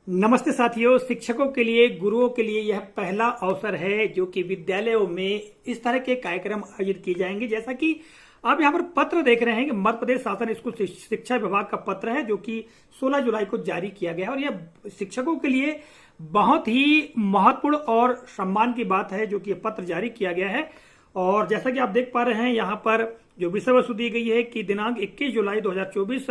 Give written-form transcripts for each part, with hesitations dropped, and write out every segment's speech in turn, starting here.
नमस्ते साथियों। शिक्षकों के लिए, गुरुओं के लिए यह पहला अवसर है जो कि विद्यालयों में इस तरह के कार्यक्रम आयोजित किए जाएंगे। जैसा कि आप यहाँ पर पत्र देख रहे हैं कि मध्य प्रदेश शासन स्कूल शिक्षा विभाग का पत्र है जो कि 16 जुलाई को जारी किया गया है और यह शिक्षकों के लिए बहुत ही महत्वपूर्ण और सम्मान की बात है जो कि यह पत्र जारी किया गया है। और जैसा कि आप देख पा रहे हैं यहाँ पर जो विषय वस्तु दी गई है कि दिनांक 21 जुलाई 2024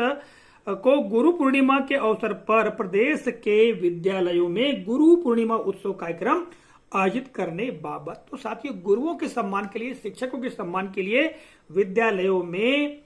को गुरु पूर्णिमा के अवसर पर प्रदेश के विद्यालयों में गुरु पूर्णिमा उत्सव कार्यक्रम आयोजित करने बाबत। तो साथियों, गुरुओं के सम्मान के लिए, शिक्षकों के सम्मान के लिए विद्यालयों में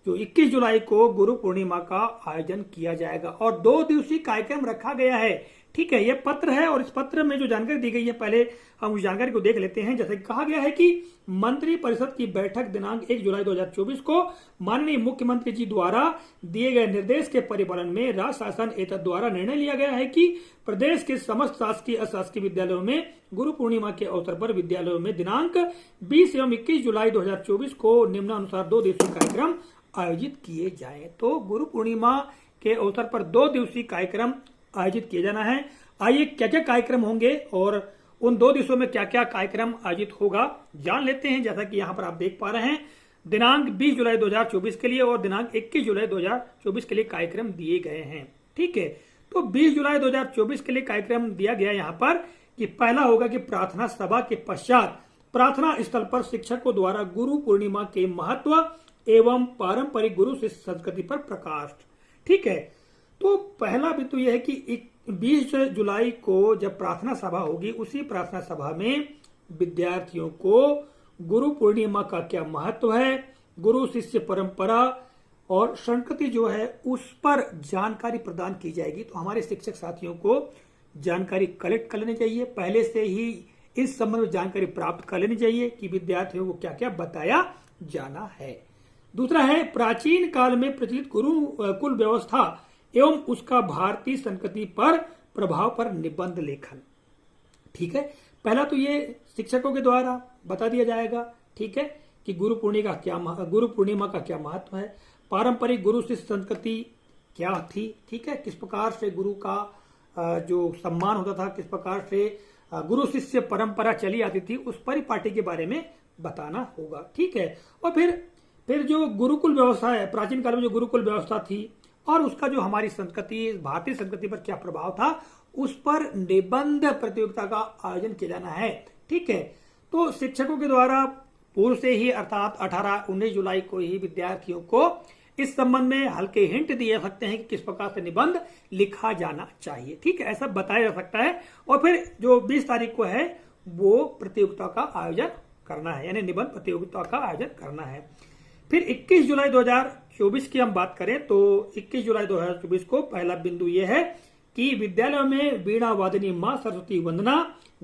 जो 21 जुलाई को गुरु पूर्णिमा का आयोजन किया जाएगा और 2 दिवसीय कार्यक्रम रखा गया है। ठीक है, यह पत्र है और इस पत्र में जो जानकारी दी गई है, पहले हम उस जानकारी को देख लेते हैं। जैसे कहा गया है कि मंत्रि परिषद की बैठक दिनांक 1 जुलाई 2024 को माननीय मुख्यमंत्री जी द्वारा दिए गए निर्देश के परिपालन में राज्य शासन एतद द्वारा निर्णय लिया गया है कि प्रदेश के समस्त शासकीय अशासकीय विद्यालयों में गुरु पूर्णिमा के अवसर पर विद्यालयों में दिनांक 20 एवं 21 जुलाई 2024 को निम्नानुसार 2 दिवसीय कार्यक्रम आयोजित किए जाए। तो गुरु पूर्णिमा के अवसर पर 2 दिवसीय कार्यक्रम आयोजित किए जाना है। आइए क्या क्या कार्यक्रम होंगे और उन 2 दिवसों में क्या क्या कार्यक्रम आयोजित होगा जान लेते हैं। जैसा कि यहाँ पर आप देख पा रहे हैं, दिनांक 20 जुलाई 2024 के लिए और दिनांक 21 जुलाई 2024 के लिए कार्यक्रम दिए गए हैं। ठीक है, तो 20 जुलाई 2024 के लिए कार्यक्रम दिया गया यहाँ पर कि पहला होगा कि प्रार्थना सभा के पश्चात प्रार्थना स्थल पर शिक्षकों द्वारा गुरु पूर्णिमा के महत्व एवं पारंपरिक गुरु शिष्य संस्कृति पर प्रकाश। ठीक है, तो पहला बिंदु यह है कि 20 जुलाई को जब प्रार्थना सभा होगी, उसी प्रार्थना सभा में विद्यार्थियों को गुरु पूर्णिमा का क्या महत्व है, गुरु शिष्य परंपरा और संस्कृति जो है उस पर जानकारी प्रदान की जाएगी। तो हमारे शिक्षक साथियों को जानकारी कलेक्ट कर लेनी चाहिए, पहले से ही इस संबंध में जानकारी प्राप्त कर लेनी चाहिए कि विद्यार्थियों को क्या क्या बताया जाना है। दूसरा है प्राचीन काल में प्रचलित गुरुकुल व्यवस्था एवं उसका भारतीय संस्कृति पर प्रभाव पर निबंध लेखन। ठीक है, पहला तो ये शिक्षकों के द्वारा बता दिया जाएगा। ठीक है, कि गुरु पूर्णिमा का क्या महत्व है, पारंपरिक गुरु शिष्य संस्कृति क्या थी। ठीक है, किस प्रकार से गुरु का जो सम्मान होता था, किस प्रकार से गुरु शिष्य परंपरा चली आती थी, उस परिपाटी के बारे में बताना होगा। ठीक है, और फिर जो गुरुकुल व्यवस्था है, प्राचीन काल में जो गुरुकुल व्यवस्था थी और उसका जो हमारी संस्कृति, भारतीय संस्कृति पर क्या प्रभाव था, उस पर निबंध प्रतियोगिता का आयोजन किया जाना है। ठीक है, तो शिक्षकों के द्वारा पूर्व से ही अर्थात 18-19 जुलाई को ही विद्यार्थियों को इस संबंध में हल्के हिंट दिए जा सकते हैं कि किस प्रकार से निबंध लिखा जाना चाहिए। ठीक है, ऐसा बताया जा सकता है और फिर जो 20 तारीख को है वो प्रतियोगिता का आयोजन करना है, यानी निबंध प्रतियोगिता का आयोजन करना है। फिर 21 जुलाई 2024 की हम बात करें तो 21 जुलाई 2024 को पहला बिंदु यह है कि विद्यालयों में वीणा वादनी मां सरस्वती वंदना,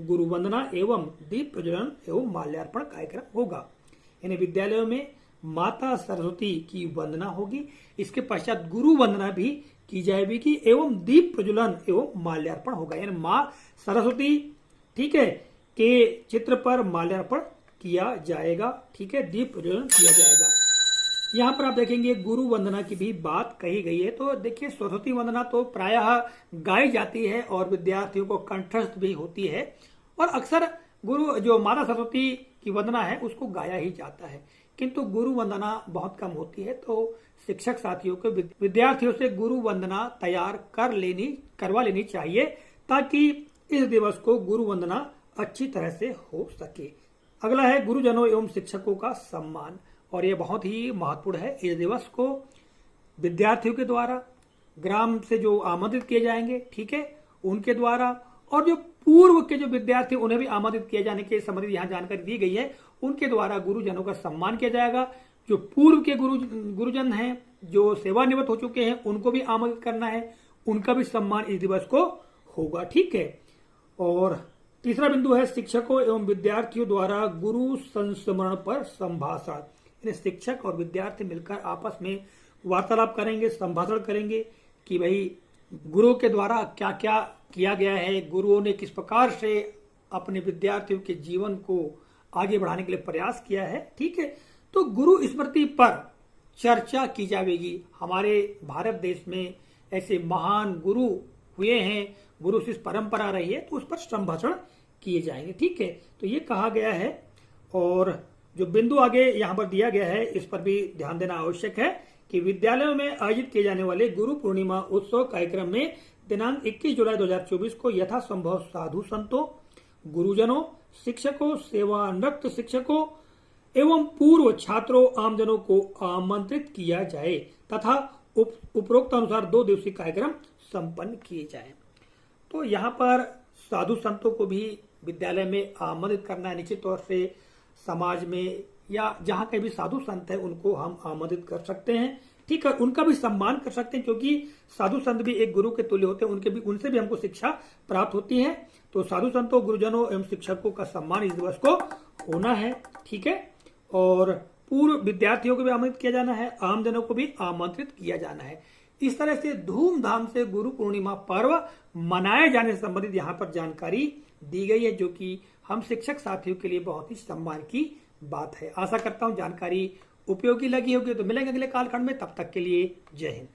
गुरु वंदना एवं दीप प्रज्वलन एवं माल्यार्पण कार्यक्रम होगा। यानी विद्यालयों में माता सरस्वती की वंदना होगी, इसके पश्चात गुरु वंदना भी की जाएगी एवं दीप प्रज्वलन एवं माल्यार्पण होगा। यानी मां सरस्वती, ठीक है, के चित्र पर माल्यार्पण किया जाएगा। ठीक है, दीप प्रज्वलन किया जाएगा। यहाँ पर आप देखेंगे गुरु वंदना की भी बात कही गई है। तो देखिए, सरस्वती वंदना तो प्रायः गाई जाती है और विद्यार्थियों को कंठस्थ भी होती है और अक्सर गुरु जो माता सरस्वती की वंदना है उसको गाया ही जाता है, किंतु गुरु वंदना बहुत कम होती है। तो शिक्षक साथियों को विद्यार्थियों से गुरु वंदना तैयार करवा लेनी चाहिए ताकि इस दिवस को गुरु वंदना अच्छी तरह से हो सके। अगला है गुरुजनों एवं शिक्षकों का सम्मान और यह बहुत ही महत्वपूर्ण है। इस दिवस को विद्यार्थियों के द्वारा, ग्राम से जो आमंत्रित किए जाएंगे, ठीक है, उनके द्वारा और जो पूर्व के जो विद्यार्थी उन्हें भी आमंत्रित किए जाने के संबंधित यहाँ जानकारी दी गई है, उनके द्वारा गुरुजनों का सम्मान किया जाएगा। जो पूर्व के गुरुजन हैं, जो सेवानिवृत्त हो चुके हैं, उनको भी आमंत्रित करना है, उनका भी सम्मान इस दिवस को होगा। ठीक है, और तीसरा बिंदु है शिक्षकों एवं विद्यार्थियों द्वारा गुरु संस्मरण पर संभाषण। शिक्षक और विद्यार्थी मिलकर आपस में वार्तालाप करेंगे, संभाषण करेंगे कि भाई गुरु के द्वारा क्या क्या किया गया है, गुरुओं ने किस प्रकार से अपने विद्यार्थियों के जीवन को आगे बढ़ाने के लिए प्रयास किया है। ठीक है, तो गुरु स्मृति पर चर्चा की जाएगी। हमारे भारत देश में ऐसे महान गुरु हुए हैं, गुरु शिष्य परंपरा रही है तो उस पर संभाषण किए जाएंगे। ठीक है, तो ये कहा गया है। और जो बिंदु आगे यहाँ पर दिया गया है इस पर भी ध्यान देना आवश्यक है कि विद्यालयों में आयोजित किए जाने वाले गुरु पूर्णिमा उत्सव कार्यक्रम में दिनांक 21 जुलाई 2024 को यथासंभव साधु संतों, गुरुजनों, शिक्षकों, सेवानिवृत्त शिक्षकों एवं पूर्व छात्रों आमजनों को आमंत्रित किया जाए तथा उपरोक्त अनुसार 2 दिवसीय कार्यक्रम संपन्न किए जाए। तो यहाँ पर साधु संतों को भी विद्यालय में आमंत्रित करना है। निश्चित तौर से समाज में या जहाँ कहीं भी साधु संत है उनको हम आमंत्रित कर सकते हैं। ठीक है, उनका भी सम्मान कर सकते हैं क्योंकि साधु संत भी एक गुरु के तुल्य होते हैं, उनसे भी हमको शिक्षा प्राप्त होती है। तो साधु संतों, गुरुजनों एवं शिक्षकों का सम्मान इस दिवस को होना है। ठीक है, और पूर्व विद्यार्थियों को भी आमंत्रित किया जाना है, आमजनों को भी आमंत्रित किया जाना है। इस तरह से धूमधाम से गुरु पूर्णिमा पर्व मनाए जाने से संबंधित यहाँ पर जानकारी दी गई है, जो कि हम शिक्षक साथियों के लिए बहुत ही सम्मान की बात है। आशा करता हूँ जानकारी उपयोगी लगी होगी। तो मिलेंगे अगले कालखंड में, तब तक के लिए जय हिंद।